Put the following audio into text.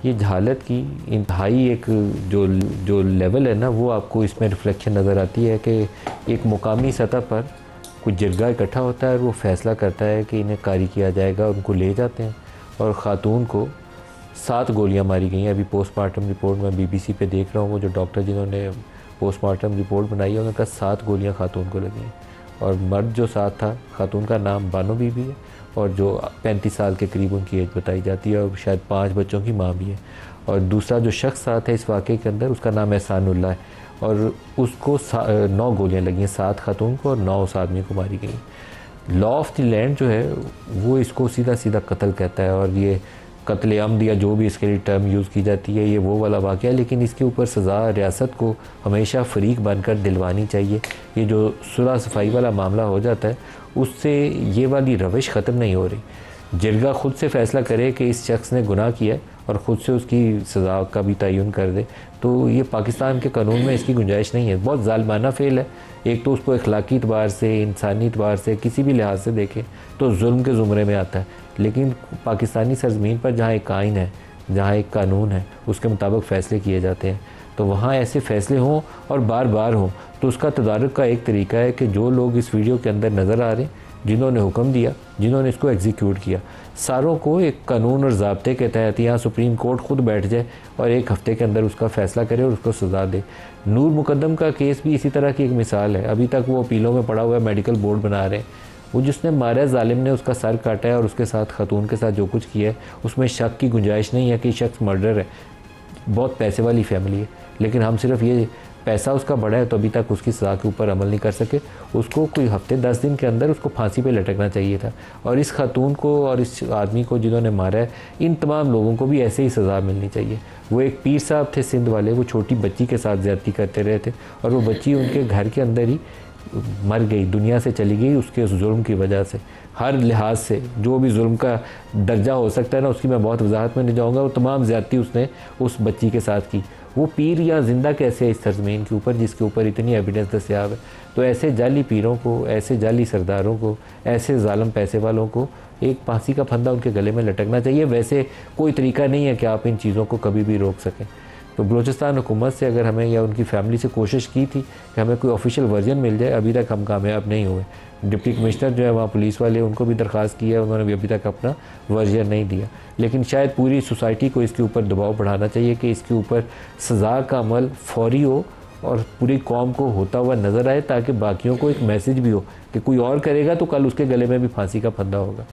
ये जहालत की इंतहाई एक जो जो लेवल है ना, वो आपको इसमें रिफ्लेक्शन नज़र आती है कि एक मुकामी सतह पर कुछ जिरगा इकट्ठा होता है और वो फ़ैसला करता है कि इन्हें कारी किया जाएगा। उनको ले जाते हैं और ख़ातून को 7 गोलियां मारी गई हैं। अभी पोस्टमार्टम रिपोर्ट मैं BBC पे देख रहा हूँ, वो जो डॉक्टर जिन्होंने पोस्टमार्टम रिपोर्ट बनाई है उन्होंने कहा 7 गोलियां ख़ातून को लगी हैं। और मर्द जो साथ था, ख़ातून का नाम बानो बीबी है और जो 35 साल के करीब उनकी एज बताई जाती है और शायद 5 बच्चों की माँ भी है। और दूसरा जो शख्स साथ है इस वाक़े के अंदर, उसका नाम एहसानुल्लाह है और उसको 9 गोलियां लगी हैं, 7 ख़ातून को और 9 उस आदमी को मारी गई। लॉ ऑफ द लैंड जो है वो इसको सीधा सीधा कत्ल कहता है और ये कत्ल अम्द या जो भी इसके लिए टर्म यूज़ की जाती है, ये वो वाला वाक़या है। लेकिन इसके ऊपर सज़ा रियासत को हमेशा फ़रीक बनकर दिलवानी चाहिए। ये जो सुलह सफाई वाला मामला हो जाता है उससे ये वाली रविश ख़त्म नहीं हो रही। जिरगा ख़ुद से फ़ैसला करे कि इस शख्स ने गुनाह किया और ख़ुद से उसकी सज़ा का भी तयन कर दे, तो ये पाकिस्तान के कानून में इसकी गुंजाइश नहीं है। बहुत ज़ालिमाना फ़ेल है। एक तो उसको अखलाकी एतबार से, इंसानी एतबार से, किसी भी लिहाज से देखें तो जुल्म के ज़ुमरे में आता है। लेकिन पाकिस्तानी सरज़मीन पर जहाँ एक आइन है, जहाँ एक कानून है, उसके मुताबिक फ़ैसले किए जाते हैं, तो वहाँ ऐसे फ़ैसले हों और बार बार हों तो उसका तदारुक का एक तरीका है कि जो लोग इस वीडियो के अंदर नज़र आ रहे हैं, जिन्होंने हुक्म दिया, जिन्होंने इसको एग्जीक्यूट किया, सारों को एक कानून और ज़ाब्ते के तहत यहाँ सुप्रीम कोर्ट ख़ुद बैठ जाए और 1 हफ़्ते के अंदर उसका फ़ैसला करे और उसको सज़ा दे। नूर मुकद्दम का केस भी इसी तरह की एक मिसाल है। अभी तक वो अपीलों में पड़ा हुआ है, मेडिकल बोर्ड बना रहे हैं। वो जिसने मारा है, ज़ालिम ने उसका सर काटा है और उसके साथ ख़ातून के साथ जो कुछ किया है उसमें शक की गुंजाइश नहीं है कि शख्स मर्डर है। बहुत पैसे वाली फैमिली है, लेकिन हम सिर्फ ये पैसा उसका बड़ा है तो अभी तक उसकी सज़ा के ऊपर अमल नहीं कर सके। उसको कोई हफ्ते 10 दिन के अंदर उसको फांसी पे लटकना चाहिए था। और इस खातून को और इस आदमी को जिन्होंने मारा है, इन तमाम लोगों को भी ऐसे ही सज़ा मिलनी चाहिए। वो एक पीर साहब थे सिंध वाले, वो छोटी बच्ची के साथ ज़्यादती करते रहे थे और वो बच्ची उनके घर के अंदर ही मर गई, दुनिया से चली गई उसके उस जुल्म की वजह से। हर लिहाज से जो भी जुल्म का दर्जा हो सकता है ना, उसकी मैं बहुत वजाहत में नहीं जाऊँगा। वो तमाम ज़्यादती उसने उस बच्ची के साथ की। वो पीर या ज़िंदा कैसे है इस सरज़मीन के ऊपर जिसके ऊपर इतनी एविडेंस दस्याब है। तो ऐसे जाली पीरों को, ऐसे जाली सरदारों को, ऐसे ज़ालिम पैसे वालों को एक फांसी का फंदा उनके गले में लटकना चाहिए। वैसे कोई तरीका नहीं है कि आप इन चीज़ों को कभी भी रोक सकें। तो बलूचिस्तान हुकूमत से अगर हमें या उनकी फैमिली से कोशिश की थी कि हमें कोई ऑफिशियल वर्जन मिल जाए, अभी तक हम कामयाब नहीं हुए। डिप्टी कमिश्नर जो है वहाँ पुलिस वाले, उनको भी दरख्वास्त की है, उन्होंने भी अभी तक अपना वर्जन नहीं दिया। लेकिन शायद पूरी सोसाइटी को इसके ऊपर दबाव बढ़ाना चाहिए कि इसके ऊपर सज़ा का अमल फौरी हो और पूरी कौम को होता हुआ नज़र आए, ताकि बाकियों को एक मैसेज भी हो कि कोई और करेगा तो कल उसके गले में भी फांसी का फंदा होगा।